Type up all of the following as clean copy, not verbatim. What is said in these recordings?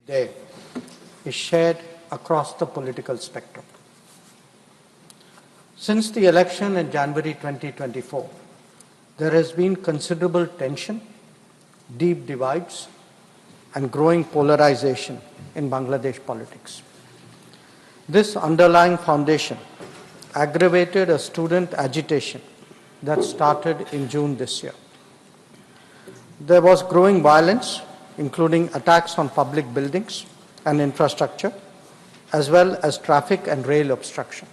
day is shared across the political spectrum. Since the election in January 2024, there has been considerable tension, deep divides, and growing polarization in Bangladesh politics. This underlying foundation aggravated a student agitation that started in June this year. There was growing violence, including attacks on public buildings and infrastructure, as well as traffic and rail obstruction.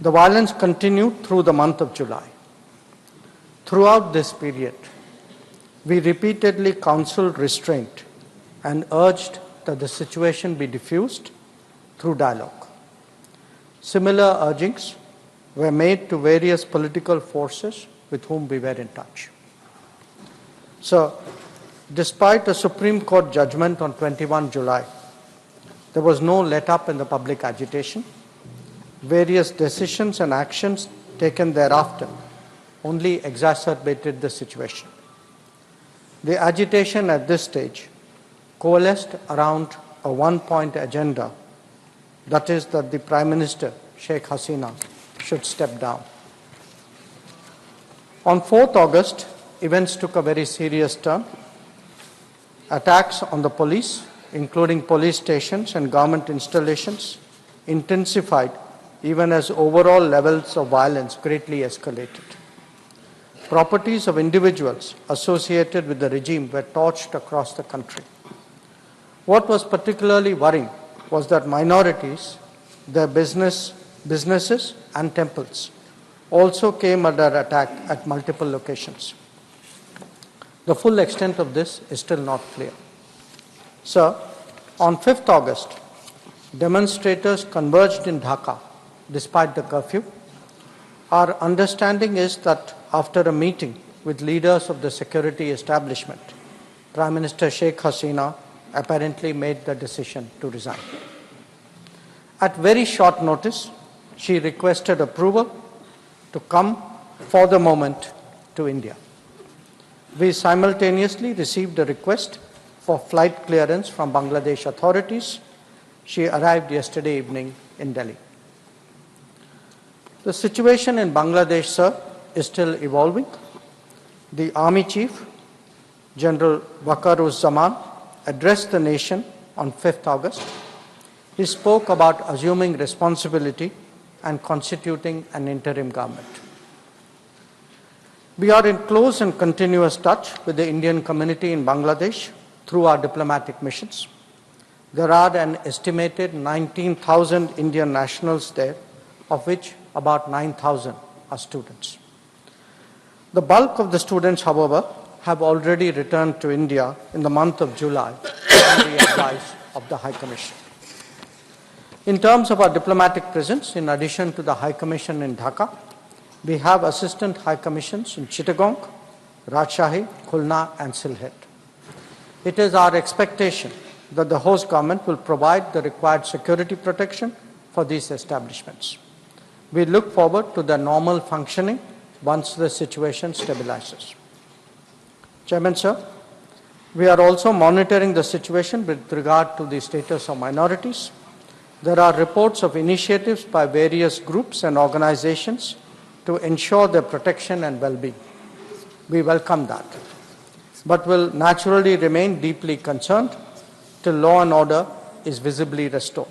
The violence continued through the month of July. Throughout this period, we repeatedly counseled restraint and urged that the situation be diffused through dialogue. Similar urgings were made to various political forces with whom we were in touch. So, despite a Supreme Court judgment on 21 July, there was no let-up in the public agitation. Various decisions and actions taken thereafter only exacerbated the situation. The agitation at this stage coalesced around a one-point agenda, that is that the Prime Minister, Sheikh Hasina, should step down. On 4th August, events took a very serious turn. Attacks on the police, including police stations and government installations, intensified even as overall levels of violence greatly escalated. Properties of individuals associated with the regime were torched across the country. What was particularly worrying was that minorities, their businesses and temples also came under attack at multiple locations. The full extent of this is still not clear. Sir, on 5th August, demonstrators converged in Dhaka despite the curfew. Our understanding is that after a meeting with leaders of the security establishment, Prime Minister Sheikh Hasina apparently made the decision to resign. At very short notice, she requested approval to come for the moment to India. We simultaneously received a request for flight clearance from Bangladesh authorities. She arrived yesterday evening in Delhi. The situation in Bangladesh, sir, is still evolving. The Army Chief, General Waqar-uz-Zaman, addressed the nation on 5th August. He spoke about assuming responsibility and constituting an interim government. We are in close and continuous touch with the Indian community in Bangladesh through our diplomatic missions. There are an estimated 19,000 Indian nationals there, of which about 9,000 are students. The bulk of the students, however, have already returned to India in the month of July on the advice of the High Commission. In terms of our diplomatic presence, in addition to the High Commission in Dhaka, we have assistant High Commissions in Chittagong, Rajshahi, Khulna and Sylhet. It is our expectation that the host government will provide the required security protection for these establishments. We look forward to their normal functioning once the situation stabilizes. Chairman, sir, we are also monitoring the situation with regard to the status of minorities. There are reports of initiatives by various groups and organizations to ensure their protection and well-being. We welcome that, but will naturally remain deeply concerned till law and order is visibly restored.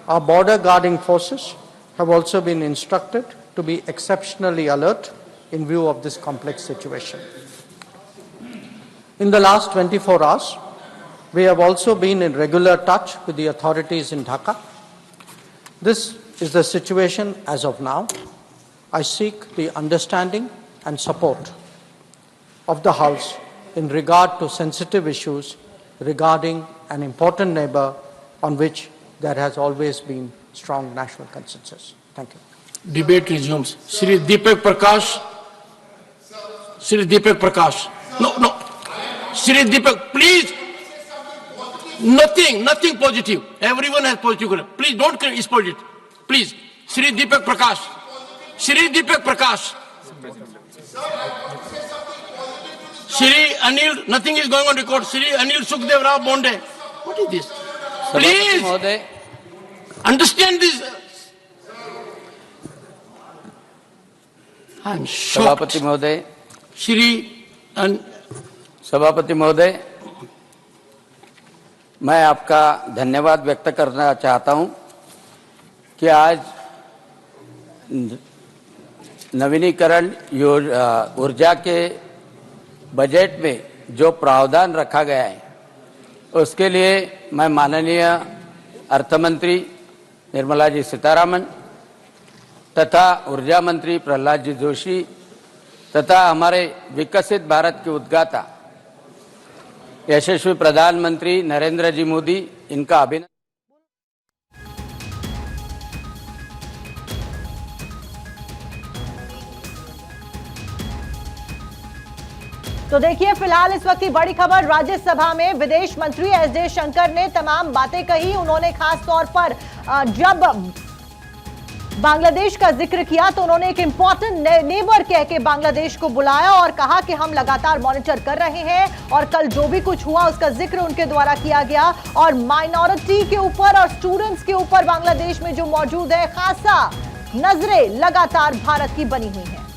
Our border guarding forces have also been instructed to be exceptionally alert in view of this complex situation. In the last 24 hours, we have also been in regular touch with the authorities in Dhaka. This is the situation as of now. I seek the understanding and support of the House in regard to sensitive issues regarding an important neighbor on which there has always been strong national consensus. Thank you. Debate resumes. Shri Deepak Prakash. Shri Deepak Prakash. No. Shri Deepak, please. Nothing positive. Everyone has positive. Please don't exploit it. Please. Shri Deepak Prakash. Shri Deepak Prakash. Shri Anil, nothing is going on record. Shri Anil Sukhdev Rao Bonde. What is this? सभापति Please महोदय, understand this. I am shocked. सभापति महोदय, Shri and सभापति महोदय, मैं आपका धन्यवाद व्यक्त करना चाहता हूं कि आज नवीनीकरण ऊर्जा के बजट में जो प्रावधान रखा गया है उसके लिए मैं माननीय अर्थ मंत्री निर्मला जी सीतारामन तथा ऊर्जा मंत्री प्रहलाद जी जोशी तथा हमारे विकसित भारत के उद्गाता यशस्वी प्रधानमंत्री नरेंद्र जी मोदी इनका अभिनंदन। तो देखिए, फिलहाल इस वक्त की बड़ी खबर राज्यसभा में विदेश मंत्री एस जयशंकर ने तमाम बातें कही। उन्होंने खास तौर पर जब बांग्लादेश का जिक्र किया तो उन्होंने एक इंपॉर्टेंट नेबर कह के बांग्लादेश को बुलाया और कहा कि हम लगातार मॉनिटर कर रहे हैं और कल जो भी कुछ हुआ उसका जिक्र उनके द्वारा किया गया और माइनॉरिटी के ऊपर और स्टूडेंट्स के ऊपर बांग्लादेश में जो मौजूद है, खासा नजरें लगातार भारत की बनी हुई हैं।